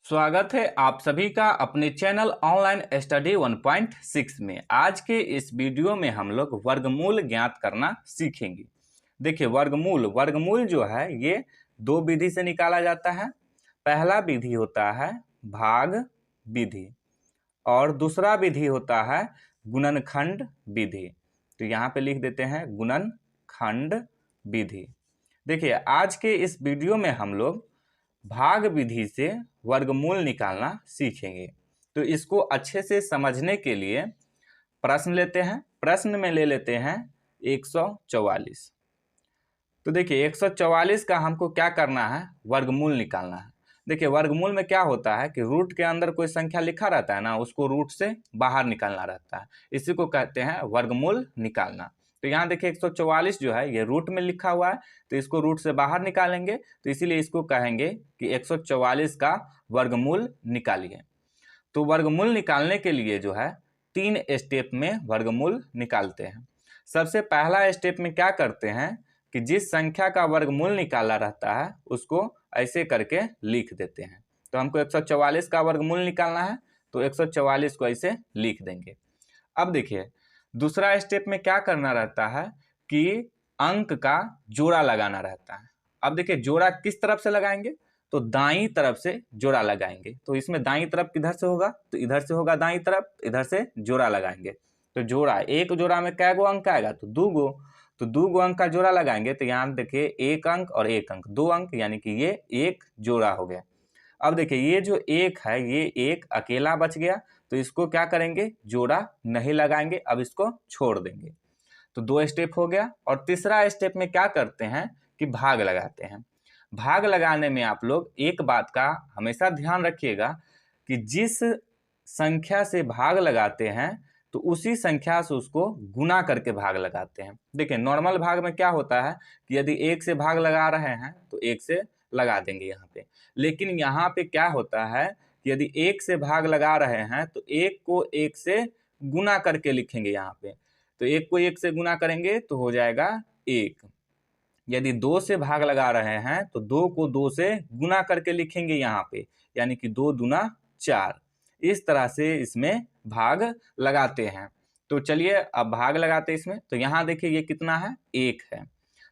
स्वागत है आप सभी का अपने चैनल ऑनलाइन स्टडी 1.6 में। आज के इस वीडियो में हम लोग वर्गमूल ज्ञात करना सीखेंगे। देखिए वर्गमूल जो है ये दो विधि से निकाला जाता है। पहला विधि होता है भाग विधि और दूसरा विधि होता है गुणनखंड विधि। तो यहाँ पे लिख देते हैं गुणनखंड विधि। देखिए आज के इस वीडियो में हम लोग भाग विधि से वर्गमूल निकालना सीखेंगे। तो इसको अच्छे से समझने के लिए प्रश्न लेते हैं। प्रश्न में ले लेते हैं 144। तो देखिए 144 का हमको क्या करना है, वर्गमूल निकालना है। देखिए वर्गमूल में क्या होता है कि रूट के अंदर कोई संख्या लिखा रहता है ना, उसको रूट से बाहर निकालना रहता है। इसी को कहते हैं वर्गमूल निकालना। तो यहाँ देखिए 144 जो है ये रूट में लिखा हुआ है, तो इसको रूट से बाहर निकालेंगे। तो इसीलिए इसको कहेंगे कि 144 का वर्गमूल निकालिए। तो वर्गमूल निकालने के लिए जो है 3 स्टेप में वर्गमूल निकालते हैं। सबसे पहला स्टेप में क्या करते हैं कि जिस संख्या का वर्गमूल निकाला रहता है उसको ऐसे करके लिख देते हैं। तो हमको 144 का वर्गमूल निकालना है, तो 144 को ऐसे लिख देंगे। अब देखिए दूसरा स्टेप में क्या करना रहता है कि अंक का जोड़ा लगाना रहता है। अब देखिए जोड़ा किस तरफ से लगाएंगे, तो दाईं तरफ से जोड़ा लगाएंगे। तो इसमें दाईं तरफ किधर से होगा, तो इधर से होगा दाईं तरफ, इधर से जोड़ा लगाएंगे। तो जोड़ा, एक जोड़ा में कै गो अंक आएगा, तो 2 गो। तो 2 गो अंक का जोड़ा लगाएंगे। तो यहाँ देखिए 1 अंक और 1 अंक, 2 अंक, यानी कि ये एक जोड़ा हो गया। अब देखिए ये जो एक है ये एक अकेला बच गया, तो इसको क्या करेंगे, जोड़ा नहीं लगाएंगे, अब इसको छोड़ देंगे। तो 2 स्टेप हो गया। और तीसरा स्टेप में क्या करते हैं कि भाग लगाते हैं। भाग लगाने में आप लोग एक बात का हमेशा ध्यान रखिएगा कि जिस संख्या से भाग लगाते हैं तो उसी संख्या से उसको गुना करके भाग लगाते हैं। देखिए नॉर्मल भाग में क्या होता है कि यदि 1 से भाग लगा रहे हैं तो 1 से लगा देंगे यहाँ पे। लेकिन यहाँ पे क्या होता है कि यदि 1 से भाग लगा रहे हैं तो 1 को 1 से गुना करके लिखेंगे यहाँ पे। तो 1 को 1 से गुना करेंगे तो हो जाएगा 1। यदि 2 से भाग लगा रहे हैं तो 2 को 2 से गुना करके लिखेंगे यहाँ पे, यानी कि 2 दूना 4। इस तरह से इसमें भाग लगाते हैं। तो चलिए अब भाग लगाते हैं इसमें। तो यहाँ देखिए ये कितना है, 1 है।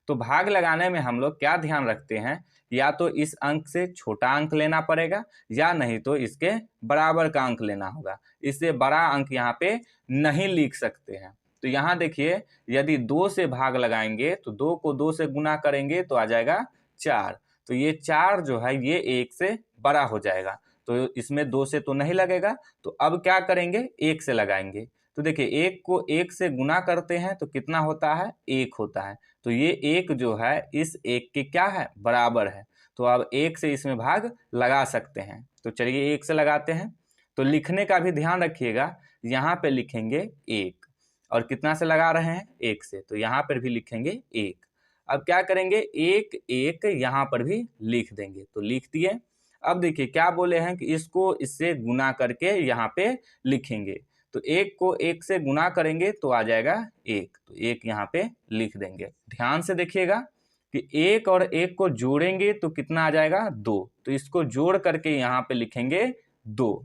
तो भाग लगाने में हम लोग क्या ध्यान रखते हैं, या तो इस अंक से छोटा अंक लेना पड़ेगा या नहीं तो इसके बराबर का अंक लेना होगा। इससे बड़ा अंक यहाँ पे नहीं लिख सकते हैं। तो यहाँ देखिए यदि 2 से भाग लगाएंगे तो 2 को 2 से गुना करेंगे तो आ जाएगा 4। तो ये 4 जो है ये 1 से बड़ा हो जाएगा, तो इसमें 2 से तो नहीं लगेगा। तो अब क्या करेंगे, 1 से लगाएंगे। तो देखिए 1 को 1 से गुना करते हैं तो कितना होता है, 1 होता है। तो ये 1 जो है इस 1 के क्या है, बराबर है। तो अब 1 से इसमें भाग लगा सकते हैं। तो चलिए 1 से लगाते हैं। तो लिखने का भी ध्यान रखिएगा, यहाँ पे लिखेंगे 1 और कितना से लगा रहे हैं, 1 से, तो यहाँ पर भी लिखेंगे 1। अब क्या करेंगे, 1 1 यहाँ पर भी लिख देंगे। तो लिख दिए। अब देखिए क्या बोले हैं कि इसको इससे गुना करके यहाँ पे लिखेंगे। तो 1 को 1 से गुना करेंगे तो आ जाएगा 1। तो 1 यहाँ पे लिख देंगे। ध्यान से देखिएगा कि 1 और 1 को जोड़ेंगे तो कितना आ जाएगा, 2। तो इसको जोड़ करके यहाँ पे लिखेंगे 2।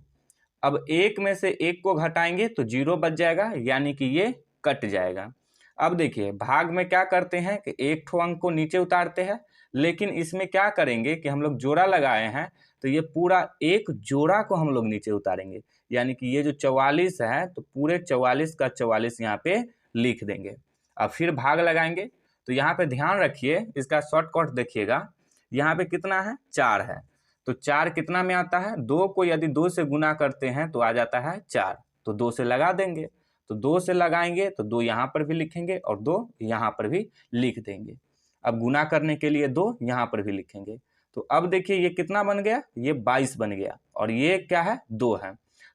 अब 1 में से 1 को घटाएंगे तो 0 बच जाएगा, यानी कि ये कट जाएगा। अब देखिए भाग में क्या करते हैं कि एक ठो अंक को नीचे उतारते हैं, लेकिन इसमें क्या करेंगे कि हम लोग जोड़ा लगाए हैं तो ये पूरा एक जोड़ा को हम लोग नीचे उतारेंगे, यानी कि ये जो 44 है तो पूरे 44 का 44 यहाँ पे लिख देंगे। अब फिर भाग लगाएंगे। तो यहाँ पे ध्यान रखिए, इसका शॉर्टकट देखिएगा। यहाँ पे कितना है, 4 है। तो 4 कितना में आता है, 2 को यदि 2 से गुना करते हैं तो आ जाता है 4। तो 2 से लगा देंगे। तो 2 से लगाएंगे तो 2 यहाँ पर भी लिखेंगे और 2 यहाँ पर भी लिख देंगे। अब गुना करने के लिए 2 यहाँ पर भी लिखेंगे। तो अब देखिए ये कितना बन गया, ये 22 बन गया और ये क्या है, 2 है।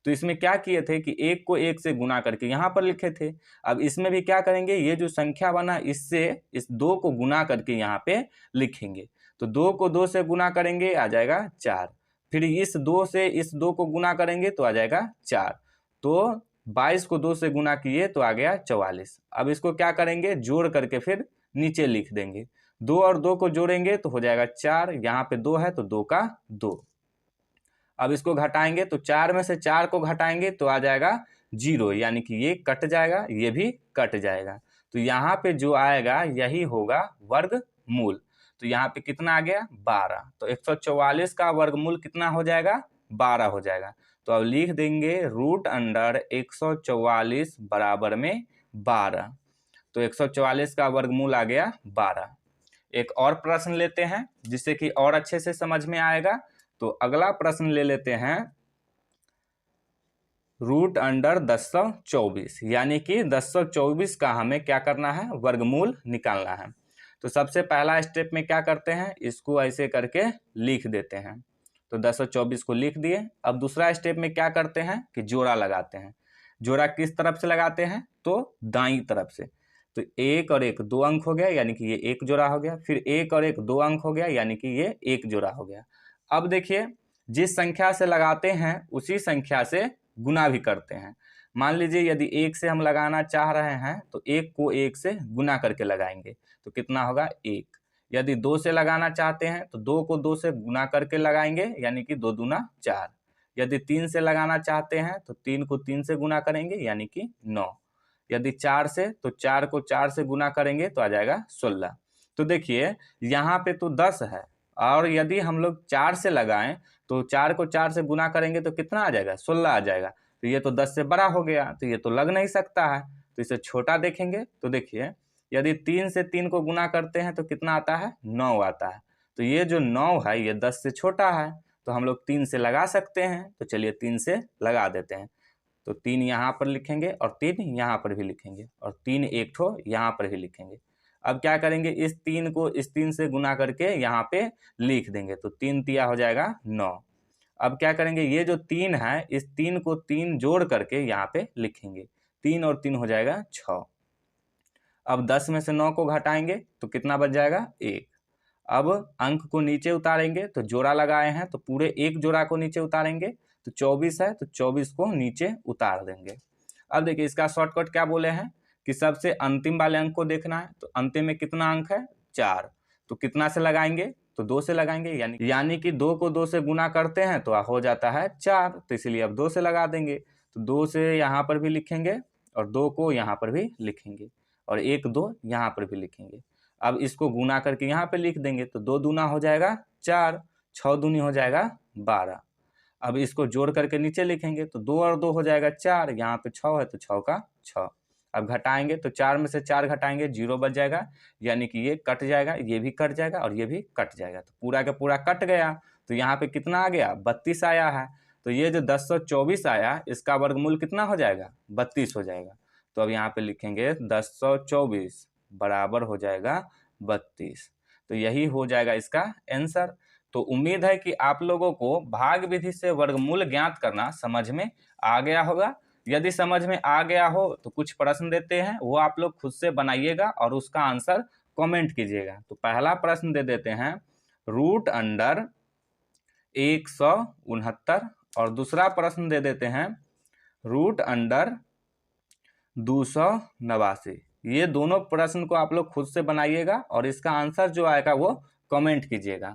तो इसमें क्या किए थे कि 1 को 1 से गुना करके यहाँ पर लिखे थे। अब इसमें भी क्या करेंगे, ये जो संख्या बना इससे इस 2 को गुना करके यहाँ पे लिखेंगे। तो 2 को 2 से गुना करेंगे आ जाएगा 4। फिर इस 2 से इस 2 को गुना करेंगे तो आ जाएगा 4। तो 22 को 2 से गुना किए तो आ गया 44। अब इसको क्या करेंगे, जोड़ करके फिर नीचे लिख देंगे। 2 और 2 को जोड़ेंगे तो हो जाएगा 4, यहाँ पे 2 है तो 2 का 2। अब इसको घटाएंगे तो 4 में से 4 को घटाएंगे तो आ जाएगा 0, यानी कि ये कट जाएगा, ये भी कट जाएगा। तो यहाँ पे जो आएगा यही होगा वर्गमूल। तो यहाँ पे कितना आ गया 12। तो 144 का वर्गमूल कितना हो जाएगा 12 हो जाएगा। तो अब लिख देंगे √144 बराबर में 12। तो 144 का वर्गमूल आ गया 12। एक और प्रश्न लेते हैं जिससे कि और अच्छे से समझ में आएगा। तो अगला प्रश्न ले लेते हैं √1024, यानी कि 1024 का हमें क्या करना है वर्गमूल निकालना है। तो सबसे पहला स्टेप में क्या करते हैं, इसको ऐसे करके लिख देते हैं। तो 1024 को लिख दिए। अब दूसरा स्टेप में क्या करते हैं कि जोड़ा लगाते हैं। जोड़ा किस तरफ से लगाते हैं तो दाईं तरफ से। तो 1 और 1 2 अंक हो गया, यानी कि ये एक जोड़ा हो गया। फिर 1 और 1 2 अंक हो गया, यानी कि ये एक जोड़ा हो गया। अब देखिए जिस संख्या से लगाते हैं उसी संख्या से गुना भी करते हैं। मान लीजिए यदि 1 से हम लगाना चाह रहे हैं तो 1 को 1 से गुना करके लगाएंगे तो कितना होगा 1। यदि 2 से लगाना चाहते हैं तो 2 को 2 से गुना करके लगाएंगे, यानी कि 2 दूना 4। यदि 3 से लगाना चाहते हैं तो 3 को 3 से गुना करेंगे, यानी कि 9। यदि 4 से तो 4 को 4 से गुना करेंगे तो आ जाएगा 16। तो देखिए यहाँ पे तो 10 है, और यदि हम लोग 4 से लगाएं तो 4 को 4 से गुना करेंगे तो कितना आ जाएगा 16 आ जाएगा। तो ये तो 10 से बड़ा हो गया, तो ये तो लग नहीं सकता है। तो इसे छोटा देखेंगे तो देखिए यदि 3 से 3 को गुना करते हैं तो कितना आता है 9 आता है। तो ये जो 9 है ये 10 से छोटा है, तो हम लोग 3 से लगा सकते हैं। तो चलिए 3 से लगा देते हैं। तो 3 यहाँ पर लिखेंगे और 3 यहाँ पर भी लिखेंगे, और 3 एक ठो यहाँ पर भी लिखेंगे। अब क्या करेंगे, इस 3 को इस 3 से गुना करके यहाँ पे लिख देंगे। तो 3 तिया हो जाएगा 9। अब क्या करेंगे, ये जो 3 है इस 3 को 3 जोड़ करके यहाँ पे लिखेंगे। 3 और 3 हो जाएगा 6। अब 10 में से 9 को घटाएंगे तो कितना बच जाएगा 1। अब अंक को नीचे उतारेंगे तो जोड़ा लगाए हैं तो पूरे एक जोड़ा को नीचे उतारेंगे। तो 24 है तो 24 को नीचे उतार देंगे। अब देखिए इसका शॉर्टकट क्या बोले हैं कि सबसे अंतिम वाले अंक को देखना है। तो अंतिम में कितना अंक है 4। तो कितना से लगाएंगे तो 2 से लगाएंगे, यानी कि 2 को 2 से गुना करते हैं तो हो जाता है 4। तो इसलिए अब 2 से लगा देंगे। तो 2 से यहाँ पर भी लिखेंगे और 2 को यहाँ पर भी लिखेंगे, और 1 2 यहाँ पर भी लिखेंगे। अब इसको गुना करके यहाँ पे लिख देंगे तो 2 दूना हो जाएगा 4, 6 दूनी हो जाएगा 12। अब इसको जोड़ करके नीचे लिखेंगे तो 2 और 2 हो जाएगा 4, यहाँ पे 6 है तो 6 का 6। अब घटाएंगे तो 4 में से 4 घटाएंगे 0 बच जाएगा, यानी कि ये कट जाएगा, ये भी कट जाएगा और ये भी कट जाएगा। तो पूरा का पूरा कट गया। तो यहाँ पे कितना आ गया 32 आया है। तो ये जो 1024 आया इसका वर्गमूल कितना हो जाएगा 32 हो जाएगा। तो अब यहाँ पे लिखेंगे 1024 बराबर हो जाएगा 32। तो यही हो जाएगा इसका आंसर। तो उम्मीद है कि आप लोगों को भाग विधि से वर्गमूल ज्ञात करना समझ में आ गया होगा। यदि समझ में आ गया हो तो कुछ प्रश्न देते हैं, वो आप लोग खुद से बनाइएगा और उसका आंसर कमेंट कीजिएगा। तो पहला प्रश्न दे देते हैं √169, और दूसरा प्रश्न दे देते हैं √289। ये दोनों प्रश्न को आप लोग खुद से बनाइएगा और इसका आंसर जो आएगा वो कमेंट कीजिएगा।